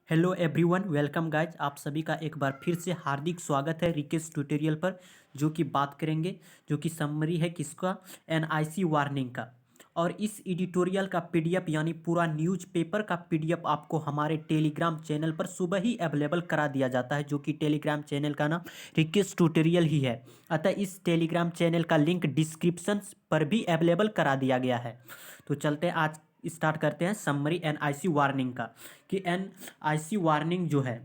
Hello everyone, welcome guys. आप सभी का एक बार फिर से हार्दिक स्वागत है रिकेश ट्यूटोरियल पर। जो कि बात करेंगे, जो कि समरी है किसका, एनआईसी वार्निंग का। और इस एडिटोरियल का पीडीएफ यानी पूरा न्यूज़पेपर का पीडीएफ आपको हमारे टेलीग्राम चैनल पर सुबह ही अवेलेबल करा दिया जाता है, जो कि टेलीग्राम चैनल का नाम रिकेश ट्यूटोरियल ही है। अतः इस टेलीग्राम चैनल का लिंक डिस्क्रिप्शन पर भी अवेलेबल करा दिया गया है। तो चलते हैं, आज स्टार्ट करते हैं समरी एनआईसी वार्निंग का। कि एनआईसी वार्निंग जो है,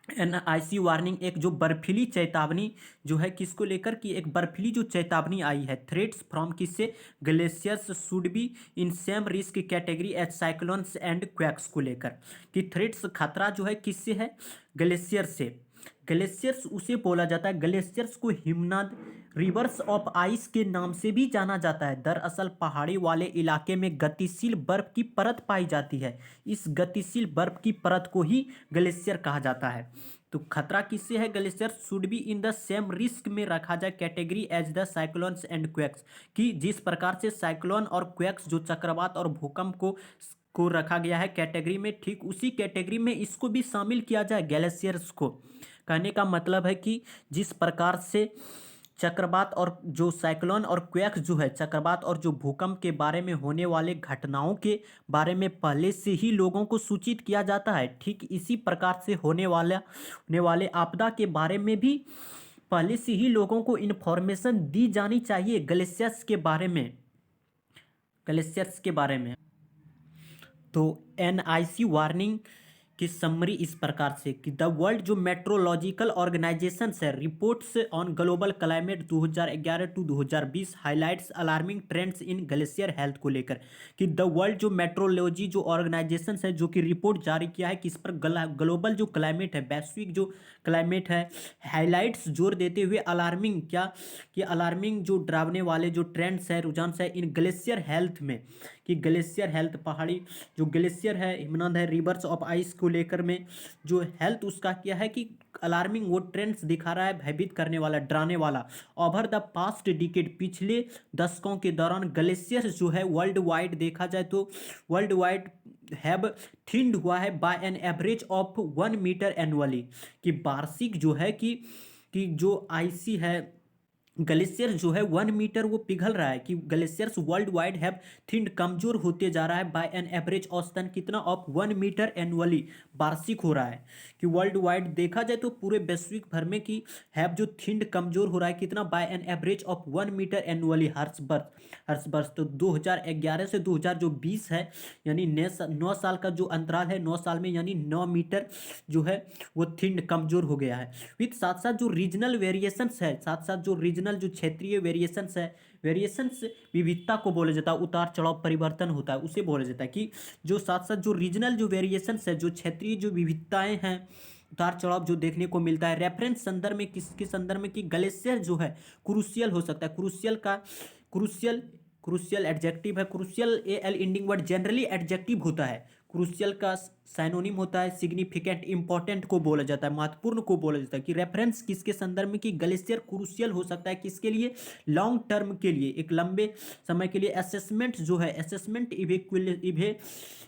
एनआईसी वार्निंग एक जो बर्फीली चेतावनी जो है किसको लेकर, कि एक बर्फीली जो चेतावनी आई है, थ्रेट्स फ्रॉम किससे, glaciers should be in same risk category as cyclones and quakes को लेकर। कि थ्रेट्स खतरा जो है किससे है, ग्लेशियर से। ग्लेशियर्स उसे बोला जाता है, ग्लेशियर्स को हिमनद, रिवर्स ऑफ आइस के नाम से भी जाना जाता है। दरअसल पहाड़ी वाले इलाके में गतिशील बर्फ की परत पाई जाती है। इस गतिशील बर्फ की परत को ही ग्लेशियर कहा जाता है। तो खतरा किससे है, glacier should be in the same risk में रखा जाए category as the cyclones and quakes. कि जिस प्रकार से साइक्लोन और क्वेक्स जो चक्रवात और भूकंप को रखा गया है कैटेगरी में, ठीक उसी कैटेगरी में इसको भी शामिल किया जाए, ग्लेशियर्स को। कहने का मतलब है कि जिस प्रकार से चक्रवात और जो साइक्लोन और क्वेक्स जो है, चक्रवात और जो भूकंप के बारे में होने वाले घटनाओं के बारे में पहले से ही लोगों को सूचित किया जाता है, ठीक इसी प्रकार से होने वाले आपदा के बारे में भी पहले से ही लोगों को इन्फॉर्मेशन दी जानी चाहिए ग्लेशियर्स के बारे में, ग्लेशियर्स के बारे में। तो एनआईसी वार्निंग की समरी इस प्रकार से कि द वर्ल्ड जो मेट्रोलॉजिकल ऑर्गेनाइजेशन है, reports on global climate 2011 to 2020 highlights alarming trends in glacier health को लेकर। कि द वर्ल्ड जो मेट्रोलॉजी जो ऑर्गेनाइजेशन है, जो कि रिपोर्ट जारी किया है किस पर, ग्लोबल जो क्लाइमेट है, वैश्विक जो क्लाइमेट है, हाईलाइट्स जोर देते हुए अलार्मिंग क्या, कि अलार्मिंग जो डरावने वाले जो ट्रेंड्स है, रुझान है इन ग्लेशियर हेल्थ में। कि ग्लेशियर हेल्थ, पहाड़ी जो ग्लेशियर है, हिमनद है, रिवर्स ऑफ आइस को लेकर में जो हेल्थ उसका क्या है, कि अलार्मिंग वो ट्रेंड्स दिखा रहा है, भयभीत करने वाला, डराने वाला। ओवर द पास्ट डिकेड, पिछले दशकों के दौरान ग्लेशियर जो है वर्ल्ड वाइड देखा जाए तो वर्ल्ड वाइड हैव थिन्ड हुआ है by an average of 1 metre annually. कि वार्षिक जो है कि जो आईसी है ग्लेशियर जो है 1 मीटर वो पिघल रहा है। कि glaciers world wide have Thind, कमजोर होते जा रहा है बाय एन एवरेज, औसतन कितना, ऑफ 1 मीटर एनुअली, वार्षिक हो रहा है। कि वर्ल्ड वाइड देखा जाए तो पूरे वैश्विक भर में कि हैव जो थिंड कमजोर हो रहा है कितना, by an average of 1 metre annually, हर्ष वर्ष। तो 2011 से 2020 है, यानी 9 साल का जो अंतराल है, 9 साल में यानी 9 मीटर जो है वो थिंड कमजोर हो गया है। विथ साथ साथ जो रीजनल वेरिएशंस है, साथ साथ जो रीजनल जो क्षेत्रीय वेरिएशंस है, वेरिएशंस विविधता को बोला जाता है, उतार चढ़ाव परिवर्तन होता है उसे बोला जाता है। कि जो साथ साथ जो रीजनल जो वेरिएशंस है, जो क्षेत्रीय जो विविधताएं हैं, उतार चढ़ाव जो देखने को मिलता है, रेफरेंस संदर्भ में, किसके संदर्भ में, कि ग्लेशियर जो है क्रूशियल हो सकता है। क्रूशियल क्रूशियल एडजेक्टिव है, crucial A L ending word generally adjective होता है। क्रूशियल का साइनोनिम होता है सिग्निफिकेंट, इंपॉर्टेंट को बोला जाता है, महत्वपूर्ण को बोला जाता है। कि रेफरेंस किसके संदर्भ में, कि ग्लेशियर क्रूशियल हो सकता है किसके लिए, लॉन्ग टर्म के लिए, एक लंबे समय के लिए। असेसमेंट जो है, असेसमेंट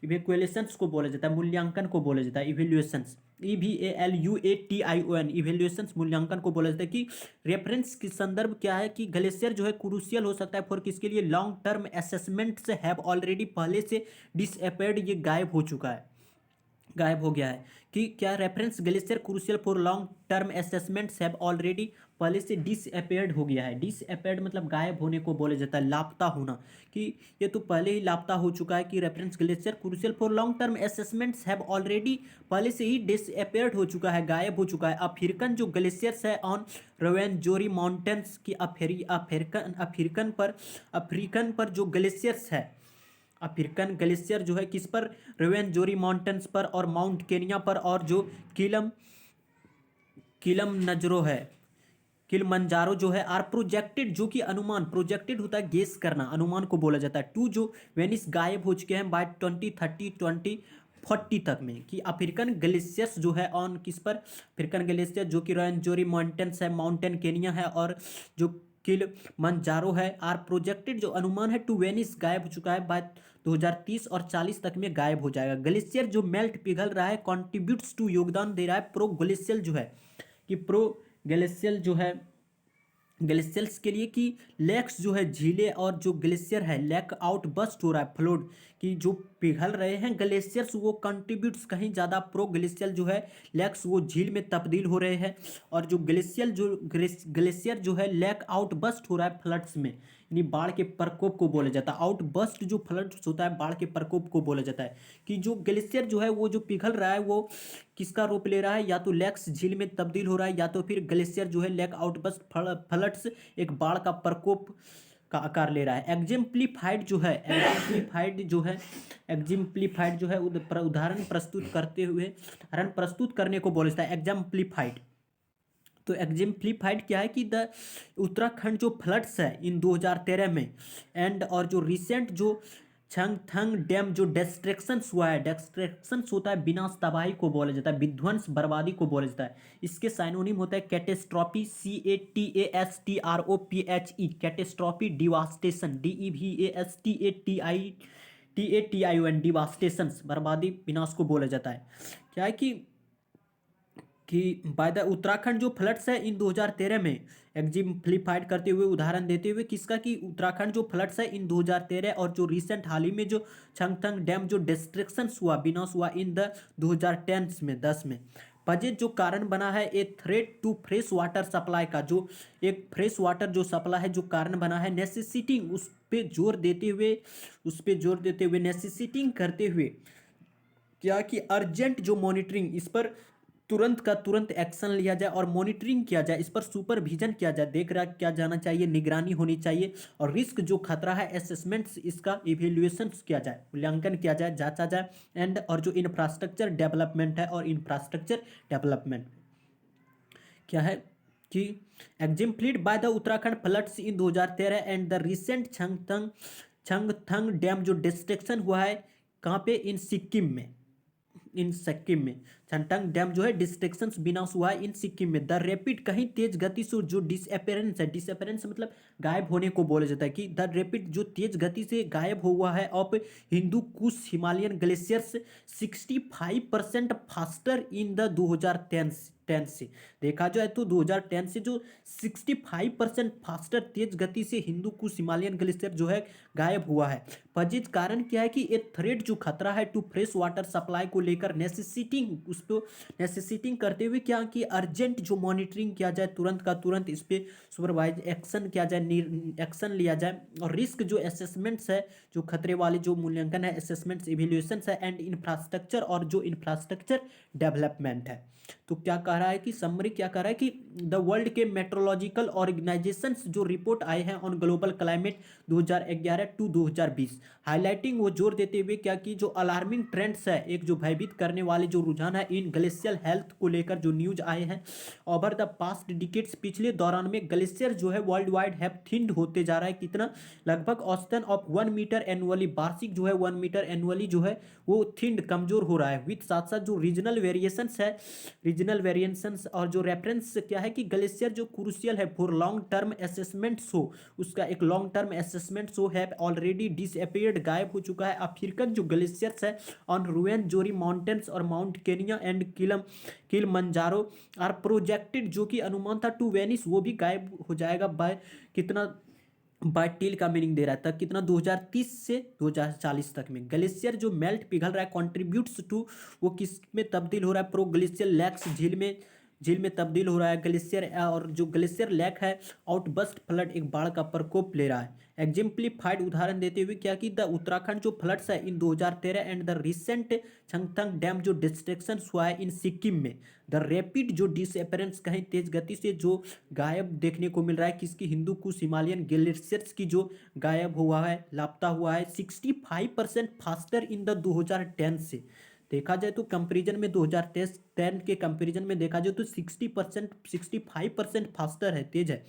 इवेक्युलेशंस को बोला जाता है, मूल्यांकन को बोला जाता है, इवेल्युएशंस, EVALUATION, इवेल्युएशंस मूल्यांकन को बोला जाता है। कि रेफरेंस की संदर्भ क्या है, कि ग्लेशियर जो है क्रूशियल हो सकता है फॉर किसके लिए, लॉन्ग टर्म असेसमेंट से हैव ऑलरेडी, पहले से डिसअपेयर्ड, ये गायब हो चुका है, गायब हो गया है। कि क्या reference glacier crucial for long term assessments have already, पहले से डिसअपेयर्ड हो गया है। डिसअपेयर्ड मतलब गायब होने को बोला जाता है, लापता होना। कि ये तो पहले ही लापता हो चुका है। कि reference glacier crucial for long term assessments have already, पहले से ही डिसअपेयर्ड हो चुका है, गायब हो चुका है। अफ्रीकन जो ग्लेशियर्स है ऑन रोवेंजोरी माउंटेन्स की, अफ्रीकन पर जो ग्लेशियर्स है, अफ्रीकन ग्लेशियर जो है किस पर, रोवेंजोरी माउंटेन्स पर और माउंट केनिया पर, और जो किलम किलम नजरो है, किलमंजारो जो है, आर प्रोजेक्टेड, जो कि अनुमान, प्रोजेक्टेड होता है गेस करना, अनुमान को बोला जाता है, टू जो वेनिस, गायब हो चुके हैं बाय 2030 2040 तक में। कि अफ्रीकन ग्लेशियर्स जो है ऑन किस पर, अफ्रीकन ग्लेशियर जो कि रोवेंजोरी माउंटेन्स है, माउंटेन केनिया है, और जो किलिमंजारो है आर प्रोजेक्टेड, जो अनुमान है, टू वेनिस, गायब हो चुका है, बाय 2030 और 40 तक में गायब हो जाएगा। ग्लेशियर जो मेल्ट पिघल रहा है कॉन्ट्रीब्यूट्स टू, योगदान दे रहा है, प्रो ग्लेशियल जो है कि प्रो ग्लेशियल जो है ग्लेशियर्स के लिए, कि लेक्स जो है झीलें और जो ग्लेशियर है लेक आउट बस्ट हो रहा है, फ्लोड कि जो पिघल रहे हैं ग्लेशियर्स वो कंट्रीब्यूट्स कहीं ज़्यादा, प्रो ग्लेशियल जो है लेक्स वो झील में तब्दील हो रहे हैं, और जो ग्लेशियर जो है लेक आउट बस्ट हो रहा है फ्लड्स में, यानी बाढ़ के प्रकोप को बोला जाता है। आउट बस्ट जो फ्लड्स होता है बाढ़ के प्रकोप को बोला जाता है, कि जो ग्लेशियर जो है वो जो पिघल रहा है वो किसका रूप ले रहा है, या तो लेक्स झील में तब्दील हो रहा है, या तो फिर ग्लेशियर जो है लेक आउटबस्ट फ्लड्स एक बाढ़ का प्रकोप का आकार ले रहा है। एग्जाम्प्लीफाइड जो है उदाहरण प्रस्तुत करने को बोलता है एग्जाम्प्लीफाइड। तो एग्जाम्प्लीफाइड क्या है कि द उत्तराखंड जो फ्लड्स है इन 2013 में एंड, और जो रिसेंट जो छंगथंग डैम जो डिस्ट्रक्शंस हुआ है, डिस्ट्रक्शंस होता है विनाश, तबाही को बोला जाता है, विध्वंस बर्बादी को बोला जाता है। इसके साइनोनिम होता है catastrophe, CATASTROPHE, catastrophe, devastation, DEVASTATION, डिवास्टेशंस, बर्बादी विनाश को बोला जाता है। क्या है कि बाय द उत्तराखंड जो फ्लड्स है इन 2013 में, एग्जिम्प्लीफाइड करते हुए उदाहरण देते हुए किसका, कि उत्तराखंड जो फ्लड्स है इन 2013 और जो रिसेंट हाल ही में जो छंगथंग डैम जो डिस्ट्रक्शंस हुआ, विनाश हुआ इन द 2010 में बजट जो कारण बना है, a threat to fresh water supply का, जो एक फ्रेश वाटर जो सप्लाई है जो कारण बना है, नेसेसिटिंग उस पे जोर देते हुए नेसेसिटिंग करते हुए क्या कि अर्जेंट जो मॉनिटरिंग, इस पर तुरंत का तुरंत एक्शन लिया जाए और मॉनिटरिंग किया जाए, इस पर सुपरविजन किया जाए, देख रहा किया जाना चाहिए, निगरानी होनी चाहिए, और रिस्क जो खतरा है असेसमेंट्स, इसका इवेल्युएशन किया जाए, मूल्यांकन किया जाए, जांचा जाए, एंड और जो इंफ्रास्ट्रक्चर डेवलपमेंट है, और इंफ्रास्ट्रक्चर डेवलपमेंट क्या है कि exemplified by the Uttarakhand floods in 2013 and the recent Chungthang dam जो डिस्ट्रक्शन हुआ है कहाँ पे, इन सिक्किम में छंगथंग डैम जो है डिस्ट्रक्शन विनाश हुआ है इन सिक्किम में। द रैपिड, कहीं तेज गति से जो डिसअपेरेंस मतलब गायब होने को बोला जाता है, कि द रैपिड जो तेज गति से गायब हुआ है of Hindu Kush Himalayan glaciers 65% faster in the 2010 से देखा जाए तो 2010 से जो 65% फास्टर तेज गति से हिंदू कुश हिमालयन ग्लेशियर जो है गायब हुआ है। फजित कारण क्या है कि एक थ्रेट जो खतरा है टू फ्रेश वाटर सप्लाई को लेकर नेसेसिटिंग करते हुए क्या कि अर्जेंट जो मॉनिटरिंग किया जाए, तुरंत का तुरंत इस पर सुपरवाइज एक्शन किया जाए, एक्शन लिया जाए, और रिस्क जो असेसमेंट्स है, जो खतरे वाले जो मूल्यांकन है, असेसमेंट्स, इवेल्युएशंस है, एंड इंफ्रास्ट्रक्चर, और जो इंफ्रास्ट्रक्चर डेवलपमेंट है। तो क्या कह रहा है कि समरी क्या कह रहा है कि द वर्ल्ड के मेट्रोलॉजिकल ऑर्गेनाइजेशंस जो रिपोर्ट आए हैं on global climate 2011 to 2020 highlighting, वो जोर देते हुए क्या कि जो अलार्मिंग ट्रेंड्स है, एक जो भयभीत करने वाले जो रुझान है इन ग्लेशियल हेल्थ को लेकर जो न्यूज आए हैं ओवर द पास्ट डिकेट्स, पिछले दौरान में ग्लेशियर जो है वर्ल्ड वाइड हैव थिन्ड होते जा रहा है, कितना, लगभग औसतन ऑफ 1 मीटर एनुअली, वार्षिक जो है 1 मीटर एनुअली जो है वो थिन्ड कमजोर हो रहा है। विथ साथ साथ जो रीजनल वेरिएशंस और जो रेफरेंस क्या है कि ग्लेशियर जो क्रूशियल है for long term assessment show, उसका एक लॉन्ग टर्म असेसमेंट शो है ऑलरेडी डिसअपीयर्ड, गायब हो चुका है। अफ्रीकन जो ग्लेशियर्स है ऑन रुवेनजोरी माउंटेन्स और Mount Kenya and Kilimanjaro are projected, जो कि अनुमान था टू वेनिस, वो भी गायब हो जाएगा बाय कितना, बाय टिल का मीनिंग दे रहा है तक कितना 2030 से 2040 तक में। ग्लेशियर जो मेल्ट पिघल रहा है कॉन्ट्रीब्यूट्स टू, वो किस में तब्दील हो रहा है, प्रो ग्लेशियर लैक्स झील में तब्दील हो रहा है ग्लेशियर, और जो ग्लेशियर लैक है आउटबस्ट फ्लड एक बाढ़ का प्रकोप ले रहा है। एग्जिम्प्लीफाइड उदाहरण देते हुए क्या कि द उत्तराखंड जो फ्लड्स है इन 2013 and the recent Chungthang dam जो डिस्ट्रक्शन हुआ है इन सिक्किम में, द रैपिड जो डिसअपेरेंस कहीं तेज गति से जो गायब देखने को मिल रहा है किसकी, हिंदू कुश हिमालयन ग्लेशियर्स की जो गायब हुआ है, लापता हुआ है 65% फास्टर इन द 2010 से देखा जाए तो कंपैरिजन में 2010 के कंपैरिजन में देखा जाए तो 65% फास्टर है, तेज है।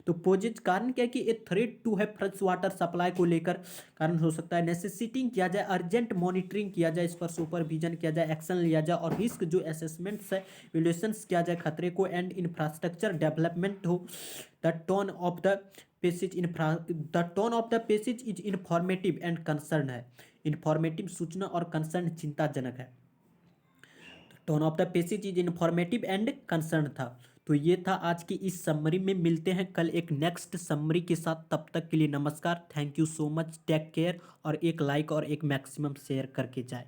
तो पोजेज कारण क्या है कि ए थ्रेट टू है फ्रेश वाटर सप्लाई को लेकर कारण हो सकता है। नेसेसिटिंग किया जाए, अर्जेंट मॉनिटरिंग किया जाए, इस पर सुपरविजन किया जाए, एक्शन लिया जाए और रिस्क जो असेसमेंट्स है इवेल्यूशंस किया जाए खतरे को, एंड इंफ्रास्ट्रक्चर डेवलपमेंट हो। The tone of the passage is informative and concern है। इंफॉर्मेटिव सूचना और कंसर्न चिंताजनक है। Tone of the passage is informative and concern था। तो ये था आज की इस समरी में। मिलते हैं कल एक नेक्स्ट समरी के साथ, तब तक के लिए नमस्कार, thank you so much, take care. और एक लाइक और एक मैक्सिमम शेयर करके जाए।